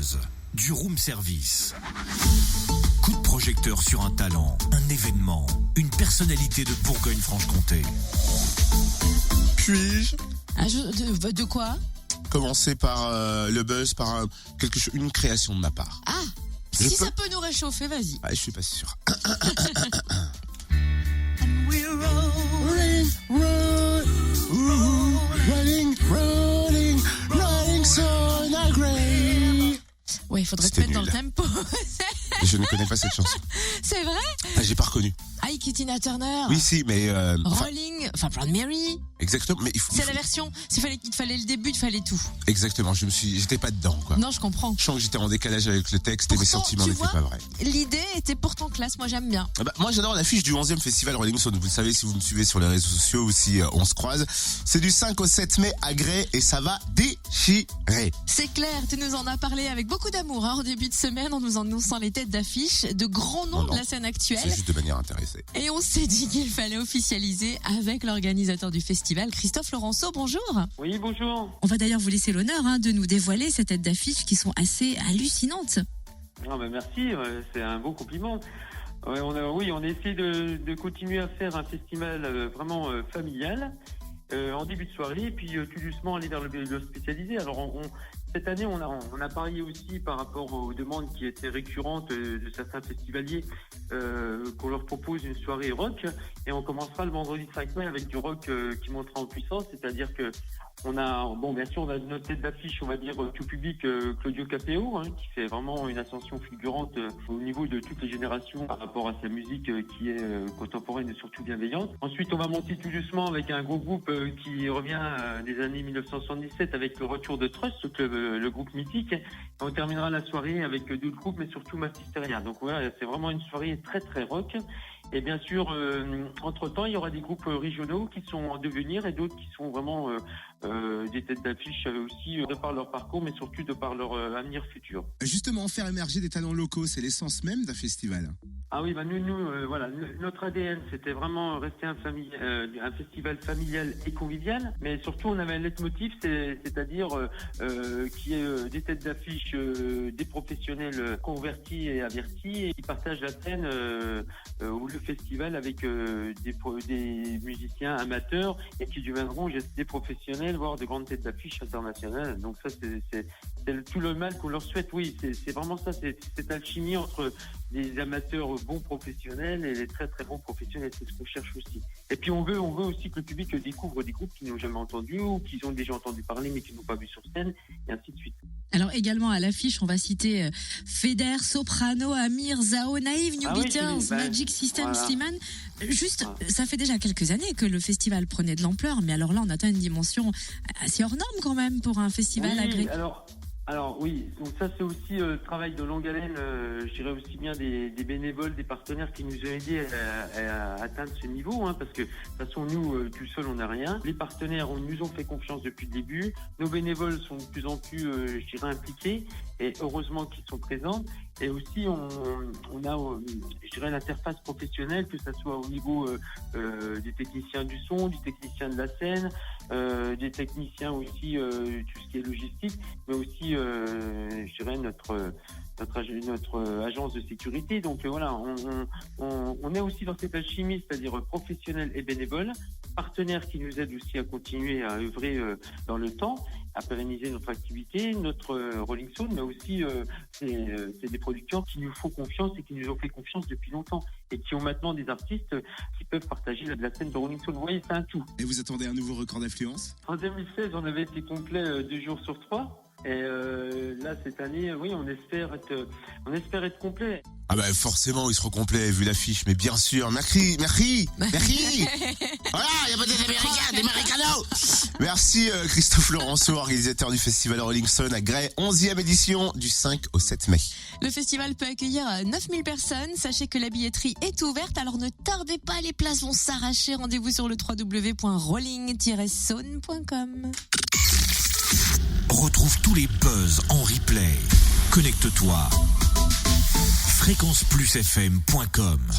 buzz, du room service. Coup de projecteur sur un talent, un événement, une personnalité de Bourgogne-Franche-Comté. Puis-je De quoi? commencer par le buzz, par une création de ma part? Ah, si ça peut nous réchauffer, vas-y. Ah, je suis pas sûr. Rolling so grey. Ouais, il faudrait te C'était mettre dans le nul. tempo. Je ne connais pas cette chanson. C'est vrai? Ah, j'ai pas reconnu. Ike Tina Turner. Oui, si, mais Rolling, enfin Proud Mary. exactement. Mais C'est la version. Il fallait le début, il fallait tout. exactement. J'étais pas dedans, quoi. Non, je comprends. Je sens que j'étais en décalage avec le texte et mes Pourtant, sentiments tu n'étaient vois, pas vrais. L'idée était pourtant classe, moi j'aime bien. Ah bah, moi, j'adore l'affiche du 11e festival Rolling Stone. Vous le savez si vous me suivez sur les réseaux sociaux ou si on se croise. C'est du 5 au 7 mai à Grès et ça va déchirer. C'est clair, tu nous en as parlé avec beaucoup d'amour en début de semaine en nous annonçant les têtes d'affiche de grands noms Non, de la scène actuelle. C'est juste de manière intéressée. Et on s'est dit qu'il fallait officialiser avec l'organisateur du festival, Christophe Laurenceau. Bonjour. Oui, bonjour. On va d'ailleurs vous laisser l'honneur de nous dévoiler ces têtes d'affiche qui sont assez hallucinantes. Ah bah merci, c'est un beau compliment. Ouais, on essaie de continuer à faire un festival vraiment familial en début de soirée et puis tout doucement aller vers le spécialisé. Alors cette année, on a parié aussi par rapport aux demandes qui étaient récurrentes de certains festivaliers qu'on leur propose une soirée rock et on commencera le vendredi 5 mai avec du rock qui montera en puissance, c'est-à-dire que bien sûr, on a notre tête d'affiche, on va dire, tout public, Claudio Capéo, qui fait vraiment une ascension fulgurante au niveau de toutes les générations par rapport à sa musique qui est contemporaine et surtout bienveillante. Ensuite, on va monter tout doucement avec un gros groupe qui revient des années 1977 avec le retour de Trust, le groupe mythique. Et on terminera la soirée avec d'autres groupes, mais surtout Massisteria. Donc voilà, c'est vraiment une soirée très très rock. Et bien sûr, entre-temps, il y aura des groupes régionaux qui sont en devenir et d'autres qui sont vraiment des têtes d'affiche aussi de par leur parcours, mais surtout de par leur avenir futur. Justement, faire émerger des talents locaux, c'est l'essence même d'un festival. Ah oui, notre ADN, c'était vraiment rester un festival familial et convivial, mais surtout on avait un leitmotiv, c'est-à-dire qui est des têtes d'affiche, des professionnels convertis et avertis, et qui partagent la scène ou le festival avec des musiciens amateurs et qui deviendront des professionnels, voire de grandes têtes d'affiche internationales. Donc ça, c'est tout le mal qu'on leur souhaite. Oui, c'est vraiment ça, c'est cette alchimie entre des amateurs bons professionnels et les très très bons professionnels, c'est ce qu'on cherche aussi. Et puis on veut aussi que le public découvre des groupes qu'ils n'ont jamais entendus ou qu'ils ont déjà entendu parler mais qu'ils n'ont pas vu sur scène, et ainsi de suite. Alors également à l'affiche, on va citer Feder, Soprano, Amir, Zao, Naïve, New Beaters, Magic System, voilà. Slimane. Juste, ça fait déjà quelques années que le festival prenait de l'ampleur, mais alors là on atteint une dimension assez hors norme quand même pour un festival agréé. Alors oui, donc ça c'est aussi le travail de longue haleine, je dirais aussi bien des bénévoles, des partenaires qui nous ont aidés à atteindre ce niveau, parce que de toute façon nous tout seuls on n'a rien. Les partenaires nous ont fait confiance depuis le début, nos bénévoles sont de plus en plus je dirais impliqués et heureusement qu'ils sont présents. Et aussi on a je dirais l'interface professionnelle, que ça soit au niveau des techniciens du son, du technicien de la scène, des techniciens aussi tout ce qui est logistique, mais aussi je dirais notre agence de sécurité. Donc voilà, on est aussi dans cette alchimie, c'est-à-dire professionnels et bénévoles, partenaires qui nous aident aussi à continuer à œuvrer dans le temps, à pérenniser notre activité, notre Rolling Stone, mais aussi c'est des producteurs qui nous font confiance et qui nous ont fait confiance depuis longtemps et qui ont maintenant des artistes qui peuvent partager la scène de Rolling Stone. Vous voyez, c'est un tout. Et vous attendez un nouveau record d'affluence? En 2016, on avait été complet 2 jours sur 3. Et là, cette année, oui, on espère être complet. Ah bah forcément, il sera complet vu l'affiche, mais bien sûr. Merci. Voilà, il y a peut-être des Americanos. Merci Christophe Laurenceau, organisateur du festival Rolling Stone à Grès, 11e édition du 5 au 7 mai. Le festival peut accueillir 9000 personnes. Sachez que la billetterie est ouverte, alors ne tardez pas, les places vont s'arracher. Rendez-vous sur le www.rolling-stone.com. Retrouve tous les buzz en replay. Connecte-toi. fréquenceplusfm.com